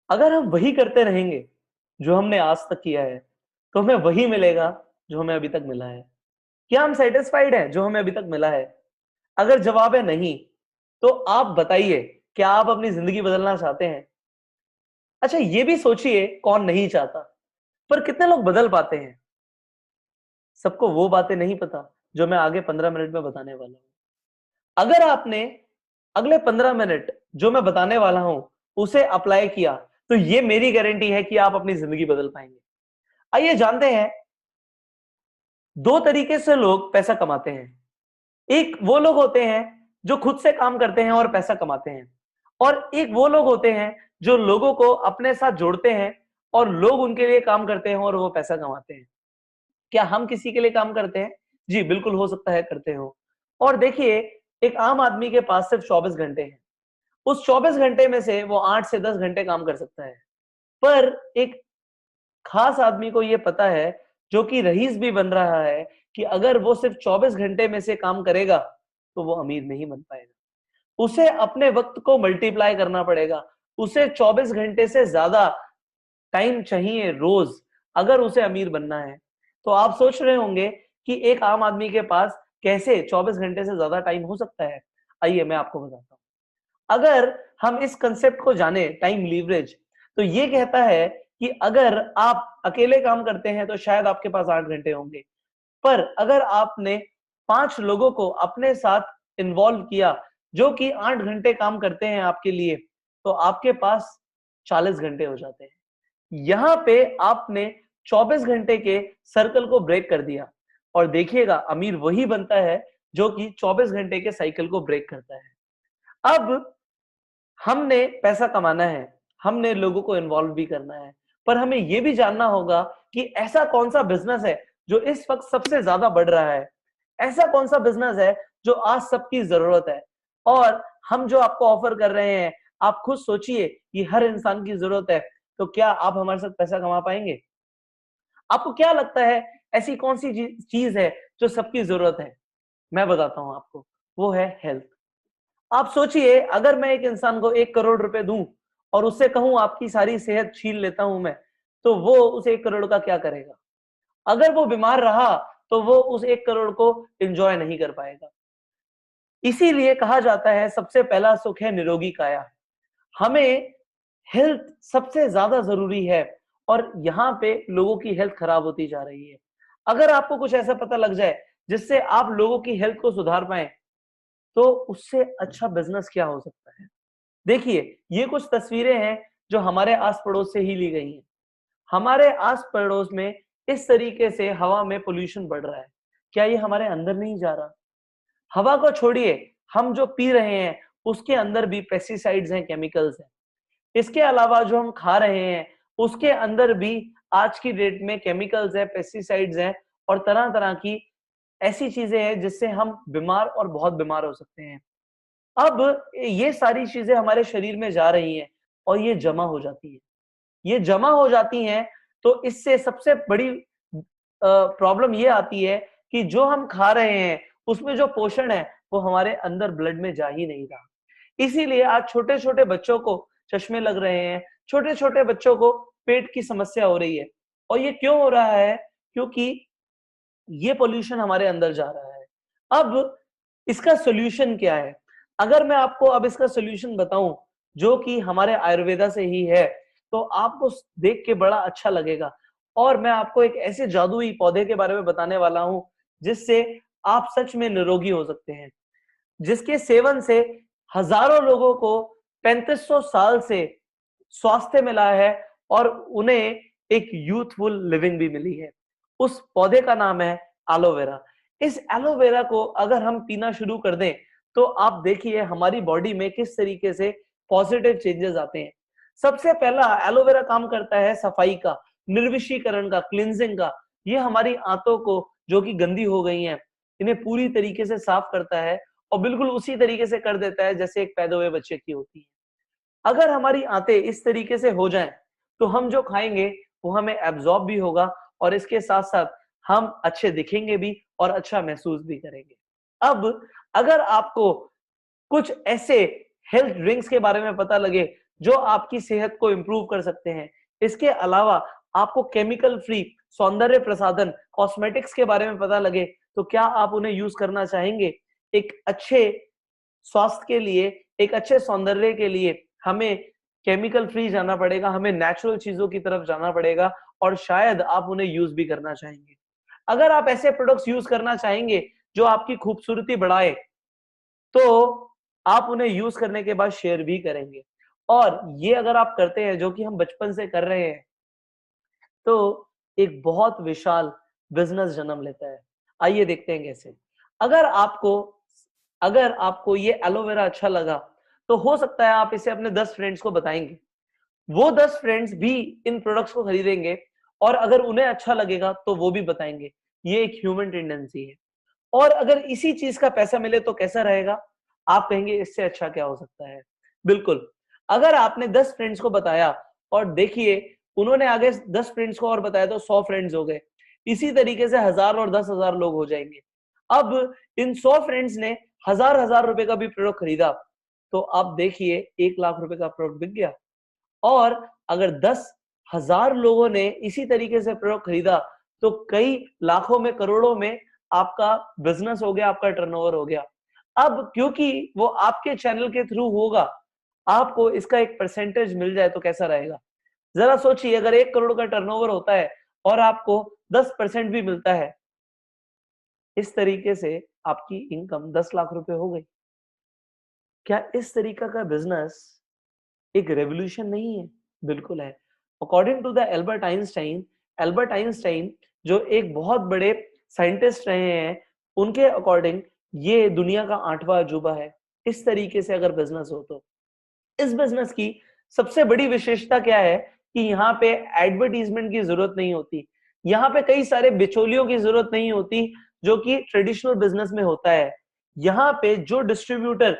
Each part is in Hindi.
अगर हम वही करते रहेंगे जो हमने आज तक किया है, तो हमें वही मिलेगा जो हमें अभी तक मिला है। क्या हम सेटिस्फाइड हैं जो हमें अभी तक मिला है? अगर जवाब है नहीं, तो आप बताइए, क्या आप अपनी जिंदगी बदलना चाहते हैं? अच्छा, ये भी सोचिए, कौन नहीं चाहता, पर कितने लोग बदल पाते हैं? सबको वो बातें नहीं पता जो मैं आगे 15 मिनट में बताने वाला हूं। अगर आपने अगले 15 मिनट जो मैं बताने वाला हूं उसे अप्लाई किया, तो ये मेरी गारंटी है कि आप अपनी जिंदगी बदल पाएंगे। आइए जानते हैं, दो तरीके से लोग पैसा कमाते हैं। एक वो लोग होते हैं जो खुद से काम करते हैं और पैसा कमाते हैं, और एक वो लोग होते हैं जो लोगों को अपने साथ जोड़ते हैं और लोग उनके लिए काम करते हैं और वो पैसा कमाते हैं। क्या हम किसी के लिए काम करते हैं? जी बिल्कुल, हो सकता है करते हो। और देखिए, एक आम आदमी के पास सिर्फ 24 घंटे हैं। उस 24 घंटे में से वो 8 से 10 घंटे काम कर सकता है। पर एक खास आदमी को ये पता है, जो कि रईस भी बन रहा है, कि अगर वो सिर्फ 24 घंटे में से काम करेगा तो वो अमीर नहीं बन पाएगा। उसे अपने वक्त को मल्टीप्लाई करना पड़ेगा। उसे 24 घंटे से ज्यादा टाइम चाहिए रोज, अगर उसे अमीर बनना है। तो आप सोच रहे होंगे कि एक आम आदमी के पास कैसे 24 घंटे से ज्यादा टाइम हो सकता है। आइए मैं आपको बताता हूँ। अगर हम इस कंसेप्ट को जाने, टाइम लीवरेज, तो ये कहता है कि अगर आप अकेले काम करते हैं तो शायद आपके पास 8 घंटे होंगे, पर अगर आपने 5 लोगों को अपने साथ इन्वॉल्व किया जो कि 8 घंटे काम करते हैं आपके लिए, तो आपके पास 40 घंटे हो जाते हैं। यहां पे आपने 24 घंटे के सर्कल को ब्रेक कर दिया, और देखिएगा, अमीर वही बनता है जो कि 24 घंटे के साइकिल को ब्रेक करता है। अब हमने पैसा कमाना है, हमने लोगों को इन्वॉल्व भी करना है, पर हमें यह भी जानना होगा कि ऐसा कौन सा बिजनेस है जो इस वक्त सबसे ज्यादा बढ़ रहा है। ऐसा कौन सा बिजनेस है जो आज सबकी जरूरत है, और हम जो आपको ऑफर कर रहे हैं, आप खुद सोचिए कि हर इंसान की जरूरत है। तो क्या आप हमारे साथ पैसा कमा पाएंगे? आपको क्या लगता है, ऐसी कौन सी चीज है जो सबकी जरूरत है? मैं बताता हूं आपको, वो है हेल्थ। आप सोचिए, अगर मैं एक इंसान को 1 करोड़ रुपए दूं और उससे कहूं आपकी सारी सेहत छीन लेता हूं मैं, तो वो उस 1 करोड़ का क्या करेगा? अगर वो बीमार रहा तो वो उस 1 करोड़ को एंजॉय नहीं कर पाएगा। इसीलिए कहा जाता है, सबसे पहला सुख है निरोगी काया। हमें हेल्थ सबसे ज्यादा जरूरी है, और यहाँ पे लोगों की हेल्थ खराब होती जा रही है। अगर आपको कुछ ऐसा पता लग जाए जिससे आप लोगों की हेल्थ को सुधार पाए, तो उससे अच्छा बिजनेस क्या हो सकता है? देखिए, ये कुछ तस्वीरें हैं जो हमारे आस पड़ोस से ही ली गई हैं। हमारे आस पड़ोस में इस तरीके से हवा में पोल्यूशन बढ़ रहा है। क्या ये हमारे अंदर नहीं जा रहा? हवा को छोड़िए, हम जो पी रहे हैं उसके अंदर भी पेस्टिसाइड्स हैं, केमिकल्स हैं। इसके अलावा जो हम खा रहे हैं उसके अंदर भी आज की डेट में केमिकल्स है, पेस्टिसाइड्स हैं, और तरह तरह की ऐसी चीजें हैं जिससे हम बीमार और बहुत बीमार हो सकते हैं। अब ये सारी चीजें हमारे शरीर में जा रही हैं और ये जमा हो जाती है। ये जमा हो जाती हैं, तो इससे सबसे बड़ी प्रॉब्लम ये आती है कि जो हम खा रहे हैं उसमें जो पोषण है वो हमारे अंदर ब्लड में जा ही नहीं रहा। इसीलिए आज छोटे छोटे बच्चों को चश्मे लग रहे हैं, छोटे छोटे बच्चों को पेट की समस्या हो रही है। और ये क्यों हो रहा है? क्योंकि ये पोल्यूशन हमारे अंदर जा रहा है। अब इसका सोल्यूशन क्या है? अगर मैं आपको अब इसका सोल्यूशन बताऊं, जो कि हमारे आयुर्वेदा से ही है, तो आपको देख के बड़ा अच्छा लगेगा। और मैं आपको एक ऐसे जादुई पौधे के बारे में बताने वाला हूं जिससे आप सच में निरोगी हो सकते हैं, जिसके सेवन से हजारों लोगों को 3500 साल से स्वास्थ्य मिला है, और उन्हें एक यूथफुल लिविंग भी मिली है। उस पौधे का नाम है एलोवेरा। इस एलोवेरा को अगर हम पीना शुरू कर दें, तो आप देखिए हमारी बॉडी में किस तरीके से पॉजिटिव चेंजेस आते हैं। सबसे पहला एलोवेरा काम करता है सफाई का, निर्विषीकरण का, क्लिनजिंग का। ये हमारी आंतों को, जो कि गंदी हो गई हैं, इन्हें पूरी तरीके से साफ करता है, और बिल्कुल उसी तरीके से कर देता है जैसे एक पैदा हुए बच्चे की होती है। अगर हमारी आंतें इस तरीके से हो जाएं, तो हम जो खाएंगे वो हमें एब्जॉर्ब भी होगा, और इसके साथ साथ हम अच्छे दिखेंगे भी और अच्छा महसूस भी करेंगे। अब अगर आपको कुछ ऐसे हेल्थ ड्रिंक्स के बारे में पता लगे जो आपकी सेहत को इंप्रूव कर सकते हैं। इसके अलावा आपको केमिकल फ्री सौंदर्य प्रसाधन कॉस्मेटिक्स के बारे में पता लगे तो क्या आप उन्हें यूज करना चाहेंगे? एक अच्छे स्वास्थ्य के लिए, एक अच्छे सौंदर्य के लिए हमें केमिकल फ्री जाना पड़ेगा, हमें नेचुरल चीजों की तरफ जाना पड़ेगा और शायद आप उन्हें यूज भी करना चाहेंगे। अगर आप ऐसे प्रोडक्ट्स यूज करना चाहेंगे जो आपकी खूबसूरती बढ़ाए, तो आप उन्हें यूज करने के बाद शेयर भी करेंगे। और ये अगर आप करते हैं, जो कि हम बचपन से कर रहे हैं, तो एक बहुत विशाल बिजनेस जन्म लेता है। आइए देखते हैं कैसे। अगर आपको अगर आपको ये एलोवेरा अच्छा लगा, तो हो सकता है आप इसे अपने 10 फ्रेंड्स को बताएंगे। वो 10 फ्रेंड्स भी इन प्रोडक्ट्स को खरीदेंगे और अगर उन्हें अच्छा लगेगा तो वो भी बताएंगे। ये एक ह्यूमन टेंडेंसी है। और अगर इसी चीज का पैसा मिले तो कैसा रहेगा? आप कहेंगे इससे अच्छा क्या हो सकता है? बिल्कुल। अगर आपने 10 फ्रेंड्स को बताया और देखिए उन्होंने आगे 10 फ्रेंड्स को और बताया तो 100 फ्रेंड्स हो गए। इसी तरीके से 1000 और 10,000 लोग हो जाएंगे। अब इन 100 फ्रेंड्स ने हजार हजार रुपए का भी प्रोडक्ट खरीदा, तो आप देखिए 1 लाख रुपए का प्रोडक्ट बिक गया। और अगर 10,000 लोगों ने इसी तरीके से प्रोडक्ट खरीदा, तो कई लाखों में, करोड़ों में आपका बिजनेस हो गया, आपका टर्नओवर हो गया। अब क्योंकि वो आपके चैनल के थ्रू होगा, आपको इसका एक परसेंटेज मिल जाए तो कैसा रहेगा? जरा सोचिए, अगर 1 करोड़ का टर्नओवर होता है और आपको 10% भी मिलता है, इस तरीके से आपकी इनकम 10 लाख रुपए हो गई। क्या इस तरीका का बिजनेस एक रेवोल्यूशन नहीं है? बिल्कुल है। According to the Albert Einstein जो एक बहुत बड़े साइंटिस्ट रहे हैं, उनके अकॉर्डिंग ये दुनिया का 8वां अजूबा है। इस तरीके से अगर बिजनेस हो तो इस बिजनेस की सबसे बड़ी विशेषता क्या है कि यहाँ पे एडवर्टीजमेंट की जरूरत नहीं होती। यहाँ पे कई सारे बिचौलियों की जरूरत नहीं होती जो कि ट्रेडिशनल बिजनेस में होता है। यहाँ पे जो डिस्ट्रीब्यूटर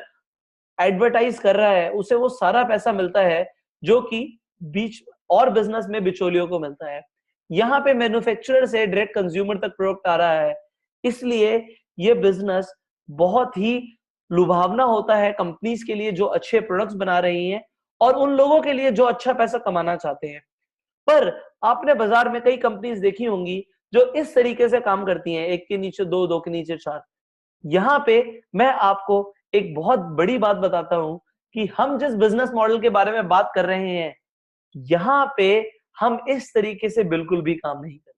एडवर्टाइज कर रहा है उसे वो सारा पैसा मिलता है जो कि बीच और बिजनेस में बिचौलियों को मिलता है। यहाँ पे मैन्युफैक्चरर से डायरेक्ट कंज्यूमर तक प्रोडक्ट आ रहा है। इसलिए ये बिजनेस बहुत ही लुभावना होता है कंपनीज के लिए जो अच्छे प्रोडक्ट्स बना रही हैं और उन लोगों के लिए जो अच्छा पैसा कमाना चाहते हैं। पर आपने बाजार में कई कंपनीज देखी होंगी जो इस तरीके से काम करती हैं, एक के नीचे दो, दो के नीचे चार। यहाँ पे मैं आपको एक बहुत बड़ी बात बताता हूं कि हम जिस बिजनेस मॉडल के बारे में बात कर रहे हैं, यहाँ पे हम इस तरीके से बिल्कुल भी काम नहीं करते।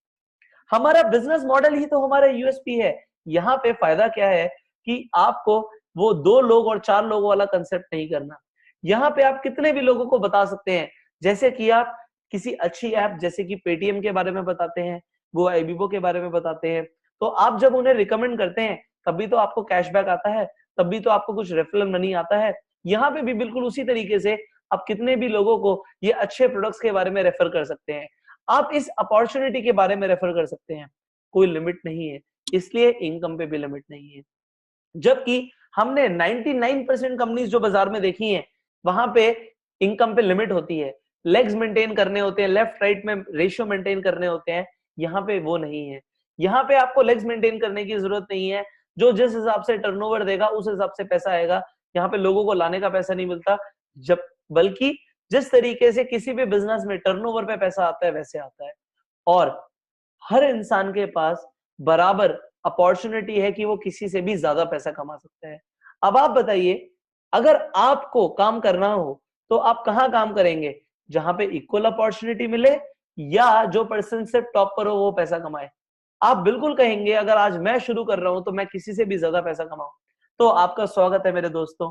हमारा बिजनेस मॉडल ही तो हमारा यूएसपी है। यहाँ पे फायदा क्या है कि आपको वो 2 लोग और 4 लोगों वाला कंसेप्ट नहीं करना। यहाँ पे आप कितने भी लोगों को बता सकते हैं, जैसे कि आप किसी अच्छी ऐप जैसे कि पेटीएम के बारे में बताते हैं, गोवा एबीबो के बारे में बताते हैं, तो आप जब उन्हें रिकमेंड करते हैं तभी तो आपको कैशबैक आता है, तभी तो आपको कुछ रेफरल मनी आता है। यहाँ पे भी बिल्कुल उसी तरीके से आप कितने भी लोगों को ये अच्छे प्रोडक्ट्स के बारे में रेफर कर सकते हैं। आप इस अपॉर्चुनिटी के बारे में रेफर कर सकते हैं। कोई लिमिट नहीं है, इसलिए इनकम पे भी लिमिट नहीं है। जबकि हमने 99% कंपनीज जो बाजार में देखी हैं, वहां पे इनकम पे लिमिट होती है, लेग्स मेंटेन करने होते हैं, लेफ्ट राइट में रेशियो मेंटेन करने होते हैं। यहाँ पे वो नहीं है। यहाँ पे आपको लेग्स मेंटेन करने की जरूरत नहीं है। जो जिस हिसाब से टर्नओवर देगा उस हिसाब से पैसा आएगा। यहाँ पे लोगों को लाने का पैसा नहीं मिलता, जब बल्कि जिस तरीके से किसी भी बिजनेस में टर्नओवर पे पैसा आता है वैसे आता है। और हर इंसान के पास बराबर अपॉर्चुनिटी है कि वो किसी से भी ज्यादा पैसा कमा सकता है। अब आप बताइए, अगर आपको काम करना हो तो आप कहाँ काम करेंगे? जहां पे इक्वल अपॉर्चुनिटी मिले या जो पर्सन से टॉप पर हो वो पैसा कमाए? आप बिल्कुल कहेंगे अगर आज मैं शुरू कर रहा हूं तो मैं किसी से भी ज्यादा पैसा कमाऊं। तो आपका स्वागत है मेरे दोस्तों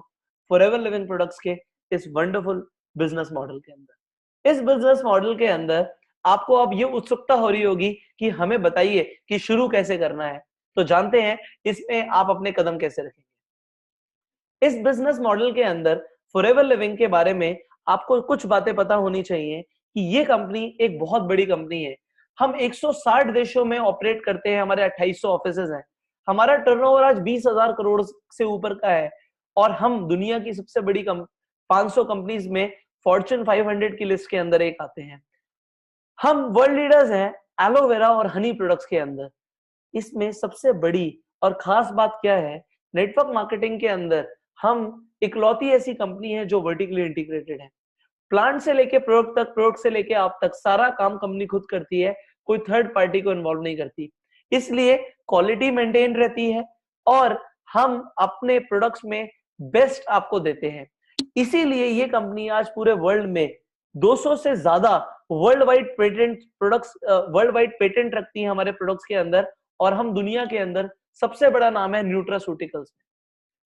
फॉरएवर लिविंग प्रोडक्ट्स के इस वंडरफुल बिजनेस मॉडल के अंदर। इस बिजनेस मॉडल के अंदर आपको अब ये उत्सुकता हो रही होगी कि हमें बताइए कि शुरू कैसे करना है। तो जानते हैं इसमें आप अपने कदम कैसे रखेंगे। इस बिजनेस मॉडल के अंदर फॉरएवर लिविंग के बारे में आपको कुछ बातें पता होनी चाहिए कि ये कंपनी एक बहुत बड़ी कंपनी है। हम 160 देशों में ऑपरेट करते हैं, हमारे 2800 ऑफिसेज हैं। हमारा टर्नओवर आज 20,000 करोड़ से ऊपर का है और हम दुनिया की सबसे बड़ी 500 कंपनीज में फॉर्च्यून 500 की लिस्ट के अंदर एक आते हैं। हम वर्ल्ड लीडर्स हैं एलोवेरा और हनी प्रोडक्ट्स के अंदर। इसमें सबसे बड़ी और खास बात क्या है, नेटवर्क मार्केटिंग के अंदर हम इकलौती ऐसी कंपनी है जो वर्टिकली इंटीग्रेटेड है। प्लांट से लेके प्रोडक्ट तक, प्रोडक्ट से लेके आप तक, सारा काम कंपनी खुद करती है, कोई थर्ड पार्टी को इन्वॉल्व नहीं करती। इसलिए क्वालिटी मेंटेन रहती है और हम अपने प्रोडक्ट्स में बेस्ट आपको देते हैं। इसीलिए ये कंपनी आज पूरे वर्ल्ड में 200 से ज्यादा वर्ल्ड वाइड पेटेंट रखती है हमारे प्रोडक्ट्स के अंदर, और हम दुनिया के अंदर सबसे बड़ा नाम है न्यूट्रास्यूटिकल्स।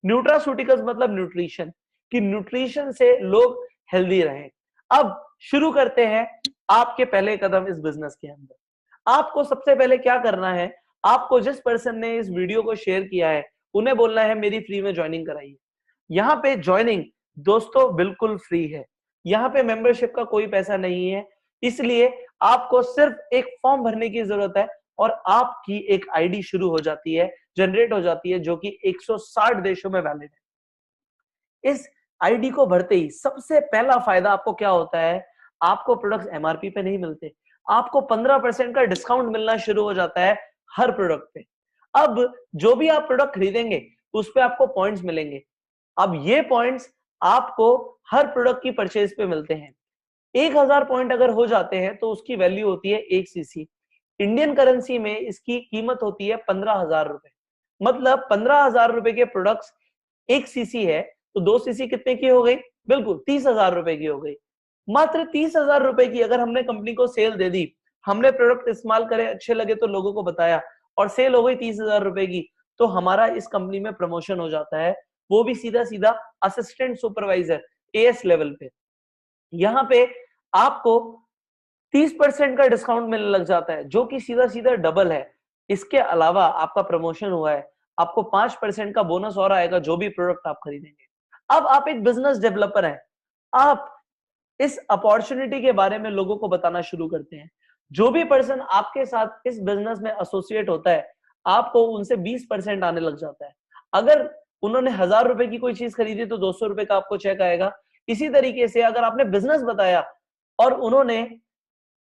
न्यूट्रास्यूटिकल्स मतलब न्यूट्रिशन, कि न्यूट्रिशन से लोग हेल्दी रहें। अब शुरू करते हैं आपके पहले कदम इस बिजनेस के अंदर। आपको सबसे पहले क्या करना है, आपको जिस पर्सन ने इस वीडियो को शेयर किया है उन्हें बोलना है मेरी फ्री में ज्वाइनिंग कराइए। यहाँ पे ज्वाइनिंग दोस्तों बिल्कुल फ्री है, यहाँ पे मेंबरशिप का कोई पैसा नहीं है। इसलिए आपको सिर्फ एक फॉर्म भरने की जरूरत है और आपकी एक आईडी शुरू हो जाती है, जनरेट हो जाती है, जो कि 160 देशों में वैलिड है। इस आईडी को भरते ही सबसे पहला फायदा आपको क्या होता है, आपको प्रोडक्ट्स एमआरपी पे नहीं मिलते, आपको 15% का डिस्काउंट मिलना शुरू हो जाता है हर प्रोडक्ट पे। अब जो भी आप प्रोडक्ट खरीदेंगे उस पे आपको पॉइंट्स मिलेंगे। अब ये पॉइंट्स आपको हर प्रोडक्ट की परचेज पे मिलते हैं। 1000 पॉइंट अगर हो जाते हैं तो उसकी वैल्यू होती है 1 सीसी। इंडियन करेंसी में इसकी कीमत होती है 15,000 रुपए। मतलब 15,000 रुपए के प्रोडक्ट्स 1 सीसी है तो 2 सीसी कितने की हो गई, बिल्कुल 30,000 रुपए की हो गई। मात्र 30,000 रुपए की अगर हमने कंपनी को सेल दे दी, हमने प्रोडक्ट इस्तेमाल करे, अच्छे लगे तो लोगों को बताया और सेल हो गई 30,000 रुपए की, तो हमारा इस कंपनी में प्रमोशन हो जाता है, वो भी सीधा सीधा असिस्टेंट सुपरवाइजर एएस लेवल पे। यहाँ पे आपको 30% का डिस्काउंट मिलने लग जाता है, जो कि सीधा सीधा डबल है। इसके अलावा आपका प्रमोशन हुआ है, आपको 5% का बोनस और आएगा जो भी प्रोडक्ट आप खरीदेंगे। अब आप एक बिजनेस डेवलपर हैं, आप इस अपॉर्चुनिटी के बारे में लोगों को बताना शुरू करते हैं। जो भी पर्सन आपके साथ इस बिजनेस में एसोसिएट होता है, आपको उनसे 20% आने लग जाता है। अगर उन्होंने 1000 रुपए की कोई चीज खरीदी तो 200 रुपए का आपको चेक आएगा। इसी तरीके से अगर आपने बिजनेस बताया और उन्होंने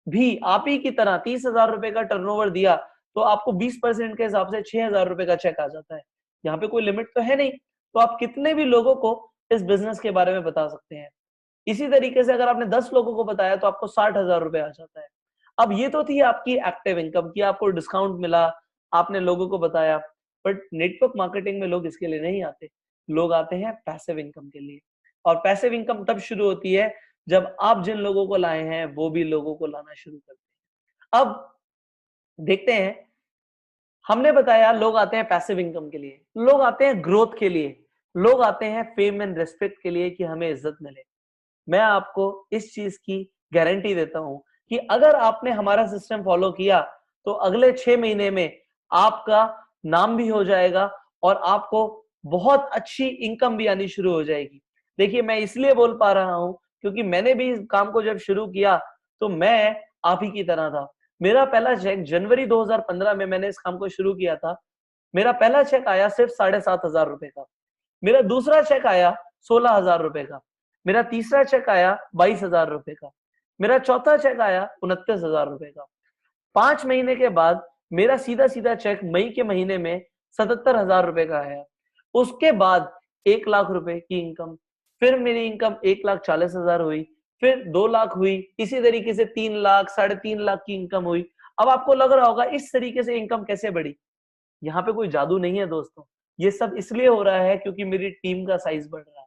भी आप ही की तरह 30,000 रुपए का टर्नओवर दिया, तो आपको 20% के हिसाब से 6,000 रुपए का चेक आ जाता है। यहाँ पे कोई लिमिट तो है नहीं, तो आप कितने भी लोगों को इस बिजनेस के बारे में बता सकते हैं। इसी तरीके से अगर आपने 10 लोगों को बताया तो आपको 60,000 रुपए आ जाता है। अब ये तो थी आपकी एक्टिव इनकम की, आपको डिस्काउंट मिला, आपने लोगों को बताया। बट नेटवर्क मार्केटिंग में लोग इसके लिए नहीं आते, लोग आते हैं पैसिव इनकम के लिए। और पैसिव इनकम तब शुरू होती है जब आप जिन लोगों को लाए हैं वो भी लोगों को लाना शुरू करते हैं। अब देखते हैं, हमने बताया लोग आते हैं पैसिव इनकम के लिए, लोग आते हैं ग्रोथ के लिए, लोग आते हैं फेम एंड रेस्पेक्ट के लिए कि हमें इज्जत मिले। मैं आपको इस चीज की गारंटी देता हूं कि अगर आपने हमारा सिस्टम फॉलो किया तो अगले 6 महीने में आपका नाम भी हो जाएगा और आपको बहुत अच्छी इनकम भी आनी शुरू हो जाएगी। देखिए, मैं इसलिए बोल पा रहा हूं क्योंकि मैंने भी इस काम को जब शुरू किया तो मैं आप ही की तरह था। मेरा पहला चेक जनवरी 2015 में मैंने इस काम को शुरू किया था। मेरा पहला चेक आया सिर्फ 7,500 रुपए का। मेरा दूसरा चेक आया 16,000 रुपए का। मेरा तीसरा चेक आया 22,000 रुपए का। मेरा चौथा चेक आया 29,000 रुपए का। 5 महीने के बाद मेरा सीधा सीधा चेक मई के महीने में 77,000 रुपए का आया। उसके बाद 1 लाख रुपए की इनकम, फिर मेरी इनकम 1,40,000 हुई, फिर 2 लाख हुई, इसी तरीके से 3 लाख, 3.5 लाख की इनकम हुई। अब आपको लग रहा होगा इस तरीके से इनकम कैसे बढ़ी। यहाँ पे कोई जादू नहीं है दोस्तों, ये सब इसलिए हो रहा है क्योंकि मेरी टीम का साइज बढ़ रहा है।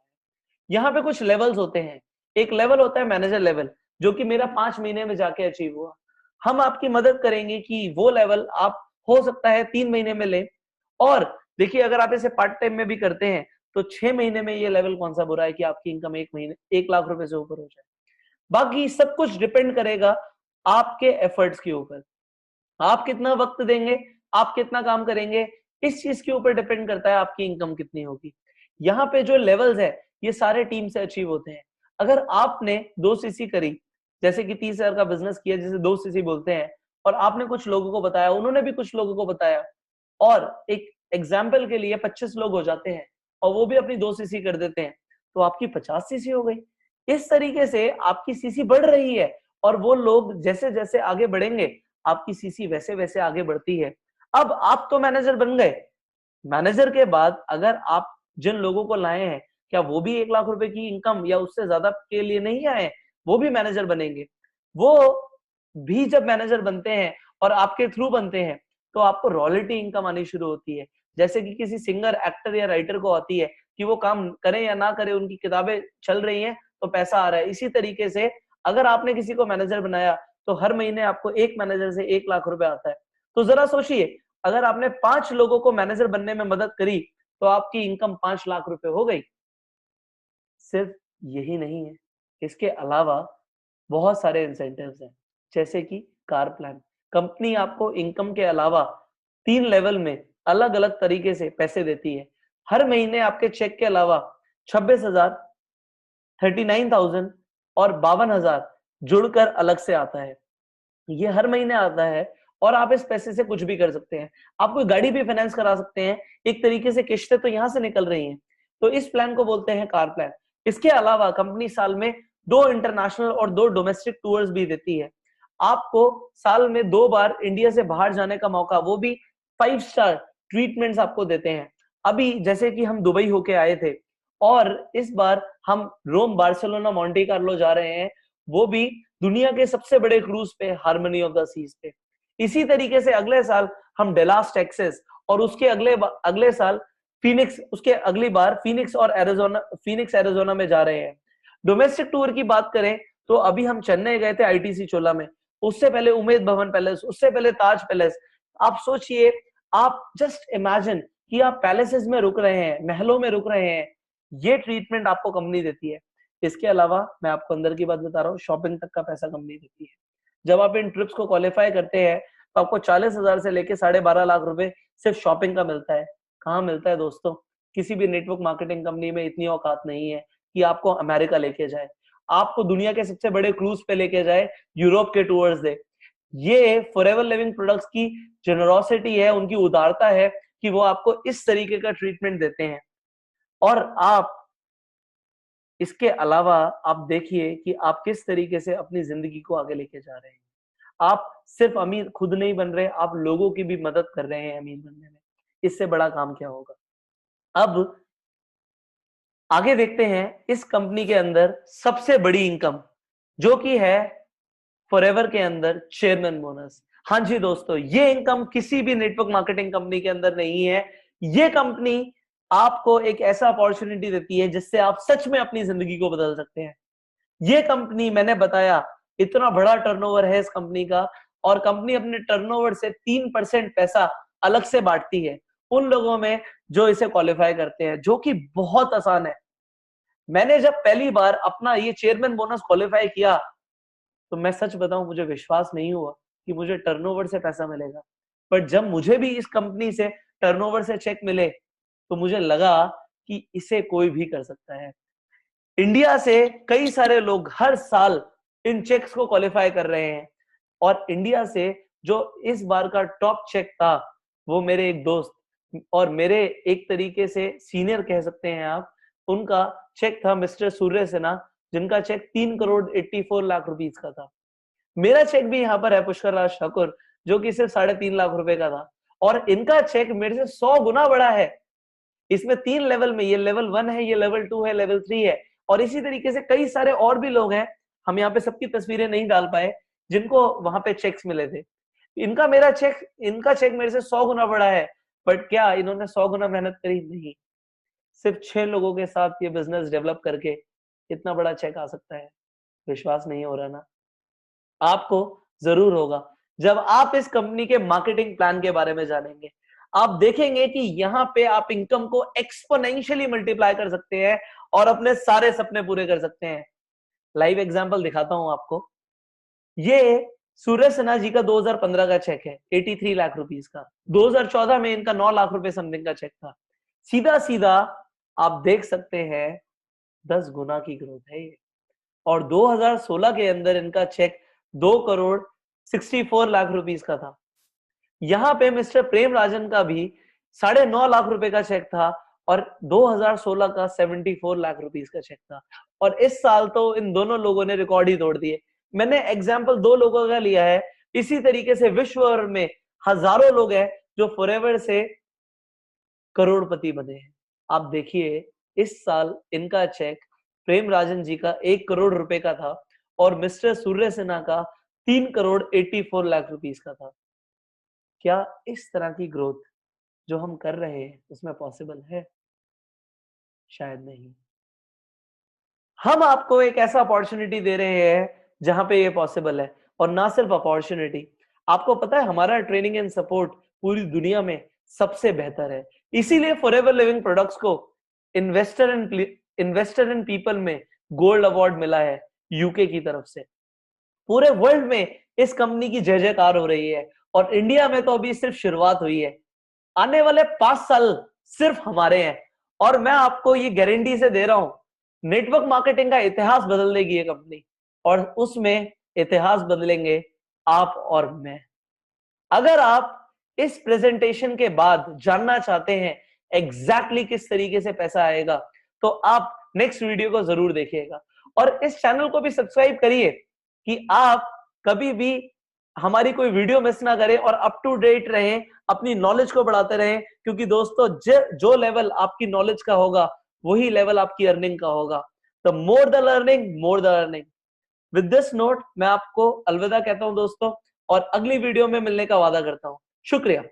यहाँ पे कुछ लेवल्स होते हैं। एक लेवल होता है मैनेजर लेवल, जो कि मेरा 5 महीने में जाके अचीव हुआ। हम आपकी मदद करेंगे कि वो लेवल आप हो सकता है 3 महीने में लें। और देखिए, अगर आप इसे पार्ट टाइम में भी करते हैं तो 6 महीने में ये लेवल कौन सा बुरा है कि आपकी इनकम 1 लाख रुपए से ऊपर हो जाए। बाकी सब कुछ डिपेंड करेगा आपके एफर्ट्स के ऊपर। आप कितना वक्त देंगे, आप कितना काम करेंगे, इस चीज के ऊपर डिपेंड करता है आपकी इनकम कितनी होगी। यहाँ पे जो लेवल्स है ये सारे टीम से अचीव होते हैं। अगर आपने 2 सीसी करी, जैसे कि 30,000 का बिजनेस किया जिसे 2 सीसी बोलते हैं, और आपने कुछ लोगों को बताया, उन्होंने भी कुछ लोगों को बताया, और एक एग्जाम्पल के लिए 25 लोग हो जाते हैं और वो भी अपनी 2 सीसी कर देते हैं, तो आपकी 50 सीसी हो गई। इस तरीके से आपकी सीसी बढ़ रही है और वो लोग जैसे जैसे आगे बढ़ेंगे आपकी सीसी वैसे वैसे आगे बढ़ती है। अब आप तो मैनेजर बन गए, मैनेजर के बाद अगर आप जिन लोगों को लाए हैं क्या वो भी 1 लाख रुपए की इनकम या उससे ज्यादा के लिए नहीं आए, वो भी मैनेजर बनेंगे। वो भी जब मैनेजर बनते हैं और आपके थ्रू बनते हैं तो आपको रॉयल्टी इनकम आनी शुरू होती है। जैसे कि किसी सिंगर, एक्टर या राइटर को आती है कि वो काम करें या ना करें, उनकी किताबें चल रही हैं तो पैसा आ रहा है। इसी तरीके से अगर आपने किसी को मैनेजर बनाया तो हर महीने आपको एक मैनेजर से 1 लाख रुपए आता है। तो जरा सोचिए, अगर आपने 5 लोगों को मैनेजर बनने में मदद करी तो आपकी इनकम 5 लाख रुपए हो गई। सिर्फ यही नहीं है, इसके अलावा बहुत सारे इंसेंटिव्स हैं, जैसे कि कार प्लान। कंपनी आपको इनकम के अलावा 3 लेवल में अलग-अलग तरीके से पैसे देती है। हर महीने आपके चेक के अलावा 26,000, 39,000 और 52,000 जुड़कर अलग से आता है। ये हर महीने आता है और आप इस पैसे से कुछ भी कर सकते हैं। आप कोई गाड़ी भी फाइनेंस करा सकते हैं। एक तरीके से किस्तें तो यहाँ से निकल रही हैं। तो इस प्लान को बोलते हैं कार प्लान। इसके अलावा कंपनी साल में 2 इंटरनेशनल और 2 डोमेस्टिक टूर्स भी देती है। आपको साल में 2 बार इंडिया से बाहर जाने का मौका, वो भी 5 स्टार ट्रीटमेंट्स आपको देते हैं। अभी जैसे कि हम दुबई होके आए थे और इस बार हम रोम, बार्सिलोना, मोंटे कार्लो जा रहे हैं, वो भी दुनिया के सबसे बड़े क्रूज पे, हार्मनी ऑफ द सीज पे। इसी तरीके से अगले साल हम डेलास टेक्सास और उसके अगले साल फीनिक्स, उसके अगली बार फीनिक्स और एरिजोना में जा रहे हैं। डोमेस्टिक टूर की बात करें तो अभी हम चेन्नई गए थे आईटीसी चोला में, उससे पहले उमेद भवन पैलेस, उससे पहले ताज पैलेस। आप सोचिए, आप जस्ट इमेजिन कि आप पैलेसेस में रुक रहे हैं, महलों में रुक रहे हैं। ये ट्रीटमेंट आपको कंपनी देती है। इसके अलावा मैं आपको अंदर की बात बता रहा हूँ, शॉपिंग तक का पैसा कंपनी देती है। जब आप इन ट्रिप्स को क्वालिफाई करते हैं तो आपको 40,000 से लेके 12.5 लाख रुपए सिर्फ शॉपिंग का मिलता है। कहाँ मिलता है दोस्तों? किसी भी नेटवर्क मार्केटिंग कंपनी में इतनी औकात नहीं है कि आपको अमेरिका लेके जाए, आपको दुनिया के सबसे बड़े क्रूज पे लेके जाए, यूरोप के टूर्स दे। ये फॉरएवर लिविंग प्रोडक्ट्स की जेनरोसिटी है, उनकी उदारता है कि वो आपको इस तरीके का ट्रीटमेंट देते हैं। और आप इसके अलावा आप देखिए कि आप किस तरीके से अपनी जिंदगी को आगे लेके जा रहे हैं। आप सिर्फ अमीर खुद नहीं बन रहे, आप लोगों की भी मदद कर रहे हैं अमीर बनने में। इससे बड़ा काम क्या होगा? अब आगे देखते हैं इस कंपनी के अंदर सबसे बड़ी इनकम, जो कि है फॉरएवर के अंदर चेयरमैन बोनस। हाँ जी दोस्तों, ये इनकम किसी भी नेटवर्क मार्केटिंग कंपनी के अंदर नहीं है। ये कंपनी आपको एक ऐसा अपॉर्चुनिटी देती है जिससे आप सच में अपनी जिंदगी को बदल सकते हैं। ये कंपनी, मैंने बताया, इतना बड़ा टर्नओवर है इस कंपनी का, और कंपनी अपने टर्नओवर से 3% पैसा अलग से बांटती है उन लोगों में जो इसे क्वालिफाई करते हैं, जो कि बहुत आसान है। मैंने जब पहली बार अपना ये चेयरमैन बोनस क्वालिफाई किया तो मैं सच बताऊं, मुझे विश्वास नहीं हुआ कि मुझे टर्नओवर से पैसा मिलेगा। पर जब मुझे भी इस कंपनी से टर्नओवर से चेक मिले तो मुझे लगा कि इसे कोई भी कर सकता है। इंडिया से कई सारे लोग हर साल इन चेक्स को क्वालिफाई कर रहे हैं, और इंडिया से जो इस बार का टॉप चेक था वो मेरे एक दोस्त और मेरे एक तरीके से सीनियर कह सकते हैं आप, उनका चेक था मिस्टर सूर्य सिन्हा, जिनका चेक 3 करोड़ 84 लाख रुपीस का था। मेरा चेक भी यहाँ पर है पुष्कर राज ठाकुर, जो कि सिर्फ 3.5 लाख रुपए का था, और इनका चेक मेरे से 100 गुना बड़ा है। इसमें 3 लेवल में, ये लेवल 1 है, ये लेवल 2 है, लेवल 3 है, और इसी तरीके से कई सारे और भी लोग हैं, हम यहाँ पे सबकी तस्वीरें नहीं डाल पाए, जिनको वहां पे चेक्स मिले थे। इनका चेक मेरे से 100 गुना बड़ा है। बट क्या इन्होंने 100 गुना मेहनत करी? नहीं। सिर्फ 6 लोगों के साथ ये बिजनेस डेवलप करके इतना बड़ा चेक आ सकता है। विश्वास नहीं हो रहा ना? आपको जरूर होगा जब आप इस कंपनी के मार्केटिंग प्लान के बारे में जानेंगे। आप देखेंगे कि यहाँ पे आप इनकम को एक्सपोनेंशियली मल्टीप्लाई कर सकते हैं और अपने सारे सपने पूरे कर सकते हैं। लाइव एग्जांपल दिखाता हूं आपको। ये सूर्य सिन्हा जी का 2015 का चेक है, 83 लाख रुपीस का। 2014 में इनका 9 लाख रुपए समथिंग का चेक था। सीधा सीधा आप देख सकते हैं 10 गुना की ग्रोथ है ये। और 2016 के अंदर इनका चेक 2 करोड़ 64 लाख रुपीस का था। यहाँ पे मिस्टर प्रेम राजन का भी 9.5 लाख रुपए का चेक था, और 2016 का 74 लाख रुपीस का चेक था। और इस साल तो इन दोनों लोगों ने रिकॉर्ड ही तोड़ दिए। मैंने एग्जाम्पल 2 लोगों का लिया है, इसी तरीके से विश्व भर में हजारों लोग हैं जो फॉरएवर से करोड़पति बने हैं। आप देखिए, इस साल इनका चेक प्रेम राजन जी का 1 करोड़ रुपए का था, और मिस्टर सूर्य सिन्हा का 3,84,00,000 का था। क्या इस तरह की ग्रोथ जो हम कर रहे हैं उसमें पॉसिबल है? शायद नहीं। हम आपको एक ऐसा अपॉर्चुनिटी दे रहे हैं जहां पे ये पॉसिबल है, और ना सिर्फ अपॉर्चुनिटी, आपको पता है हमारा ट्रेनिंग एंड सपोर्ट पूरी दुनिया में सबसे बेहतर है। इसीलिए फॉरएवर लिविंग प्रोडक्ट्स को इन्वेस्टर एंड पीपल में गोल्ड अवार्ड मिला है यूके की तरफ से। पूरे वर्ल्ड में इस कंपनी की जय जयकार हो रही है, और इंडिया में तो अभी सिर्फ शुरुआत हुई है। आने वाले 5 साल सिर्फ हमारे हैं, और मैं आपको ये गारंटी से दे रहा हूं, नेटवर्क मार्केटिंग का इतिहास बदल देगी ये कंपनी, और उसमें इतिहास बदलेंगे आप और मैं। अगर आप इस प्रेजेंटेशन के बाद जानना चाहते हैं एग्जैक्टली किस तरीके से पैसा आएगा, तो आप नेक्स्ट वीडियो को जरूर देखिएगा, और इस चैनल को भी सब्सक्राइब करिए कि आप कभी भी हमारी कोई वीडियो मिस ना करें और अप टू डेट रहें, अपनी नॉलेज को बढ़ाते रहें। क्योंकि दोस्तों जो लेवल आपकी नॉलेज का होगा वही लेवल आपकी अर्निंग का होगा। The more the learning more the earning. With this note मैं आपको अलविदा कहता हूं दोस्तों, और अगली वीडियो में मिलने का वादा करता हूं। शुक्रिया।